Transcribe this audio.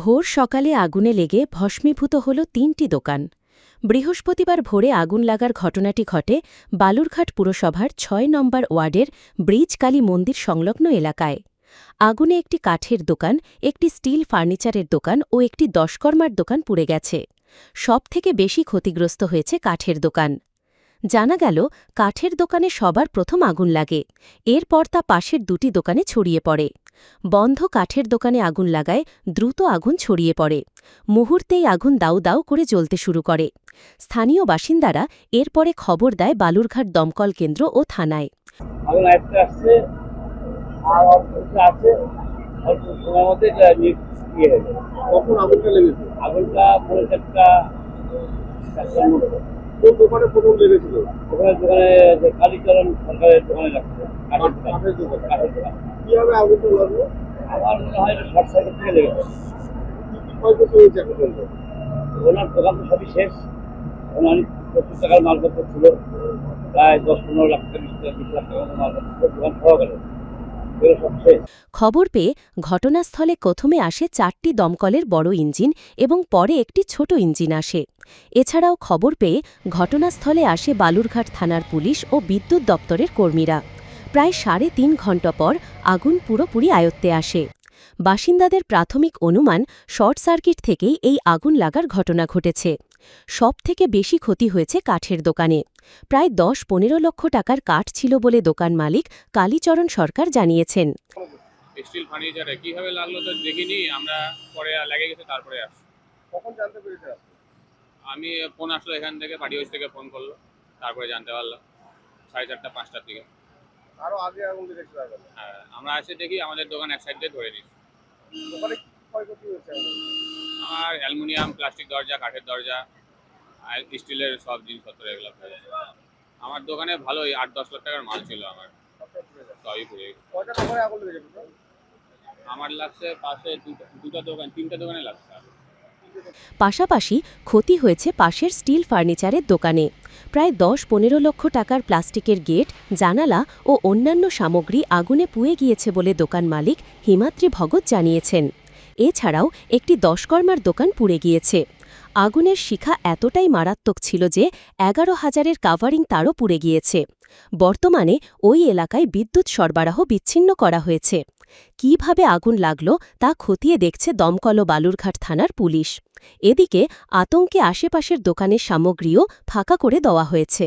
ভোর সকালে আগুনে লেগে ভস্মীভূত হল ৩টি দোকান। বৃহস্পতিবার ভোরে আগুন লাগার ঘটনাটি ঘটে বালুরঘাট পুরসভার ৬ নম্বর ওয়ার্ডের ব্রিজকালী মন্দির সংলগ্ন এলাকায়। আগুনে একটি কাঠের দোকান, একটি স্টিল ফার্নিচারের দোকান ও একটি দশকর্মার দোকান পুড়ে গেছে। সবথেকে বেশি ক্ষতিগ্রস্ত হয়েছে কাঠের দোকান। জানা গেল, কাঠের দোকানে সবার প্রথম আগুন লাগে, এরপর তা পাশের দুটি দোকানে ছড়িয়ে পড়ে। বন্ধ কাঠের দোকানে আগুন লাগায় দ্রুত আগুন ছড়িয়ে পড়ে। মুহূর্তেই আগুন দাউ দাউ করে জ্বলতে শুরু করে। স্থানীয় বাসিন্দারা এরপরে খবর দেয় বালুরঘাট দমকল কেন্দ্র ও থানায়। আগুন আস্তে আস্তে আর অল্প আছে, অল্প সময়ের মধ্যে এটা নিয়ে গেছে। কখন আগুনটা লেগেছে? আগুনটা পৌনে চারটার মধ্যে। কোন দোকানে প্রথম লেগেছিল? দোকানে যে কালীচরণ সরকারের দোকানে লাগছে, কাঠের দোকান। কিভাবে আগুনটা লাগলো? আমার মনে হয় শর্ট সার্কিট থেকে লেগেছে। কি কি ক্ষয়ক্ষতি হয়েছে এখন পর্যন্ত? ওনার দোকান তো সবই শেষ। ওনার 70 টাকার মালপত্র ছিল, প্রায় 10-15 লাখ টাকা 20 লাখ টাকার মালপত্র দোকান খাওয়া গেল। খবর পেয়ে ঘটনাস্থলে প্রথমে আসে 4টি দমকলের বড় ইঞ্জিন এবং পরে একটি ছোট ইঞ্জিন আসে। এছাড়াও খবর পেয়ে ঘটনাস্থলে আসে বালুরঘাট থানার পুলিশ ও বিদ্যুৎ দপ্তরের কর্মীরা। প্রায় 3.5 ঘণ্টা পর আগুন পুরোপুরি আয়ত্তে আসে। বাসিন্দাদের প্রাথমিক অনুমান, শর্ট সার্কিট থেকেই এই আগুন লাগার ঘটনা ঘটেছে। সবথেকে বেশি ক্ষতি হয়েছে কাঠের দোকানে। প্রায় 10-15 লক্ষ টাকার কাঠ ছিল বলে দোকান মালিক কালীচরণ সরকার জানিয়েছেন। স্টিল ফার্নিচারে কিভাবে লাগলো তো দেখিনি আমরা, পরে লেগে গেছে, তারপরে আসছি। কখন জানতে পেরেছে? আমি ফোন আসলো এখান থেকে, পার্টি অফিস থেকে ফোন করলো, তারপরে জানতে পারলাম 4:30-5টার দিকে। আরো আগে আগুন লেগেছিল? হ্যাঁ, আমরা এসে দেখি আমাদের দোকান এক সাইড দিয়ে ধরে নিচ্ছে। দোকানে কি ক্ষয়ক্ষতি হয়েছে? আমার অ্যালুমিনিয়াম, প্লাস্টিক দরজা, কাঠের দরজা আর স্টিলের সব জিনিসপত্র এগুলো হয়ে গেছে। আমার দোকানে ভালোই 8-10 লাখ টাকার মাল ছিল আমার, সবই পুড়ে গেছে। কয়টা দোকানে আগুন লেগেছে? আমার লাগছে পাশে দুটো দোকান, 3টে দোকানে লাগছে। পাশাপাশি ক্ষতি হয়েছে পাশের স্টিল ফার্নিচারের দোকানে। প্রায় 10-15 লক্ষ টাকার প্লাস্টিকের গেট, জানালা ও অন্যান্য সামগ্রী আগুনে পুড়ে গিয়েছে বলে দোকান মালিক হিমাদ্রি ভগত জানিয়েছেন। এছাড়াও একটি দশকর্মার দোকান পুড়ে গিয়েছে। আগুনের শিখা এতটাই মারাত্মক ছিল যে 11,000-এর কাভারিং তারও পুড়ে গিয়েছে। বর্তমানে ওই এলাকায় বিদ্যুৎ সরবরাহ বিচ্ছিন্ন করা হয়েছে। কিভাবে আগুন লাগল তা খতিয়ে দেখছে দমকল ও বালুরঘাট থানার পুলিশ। এদিকে আতঙ্কে আশেপাশের দোকানের সামগ্রীও ফাঁকা করে দেওয়া হয়েছে।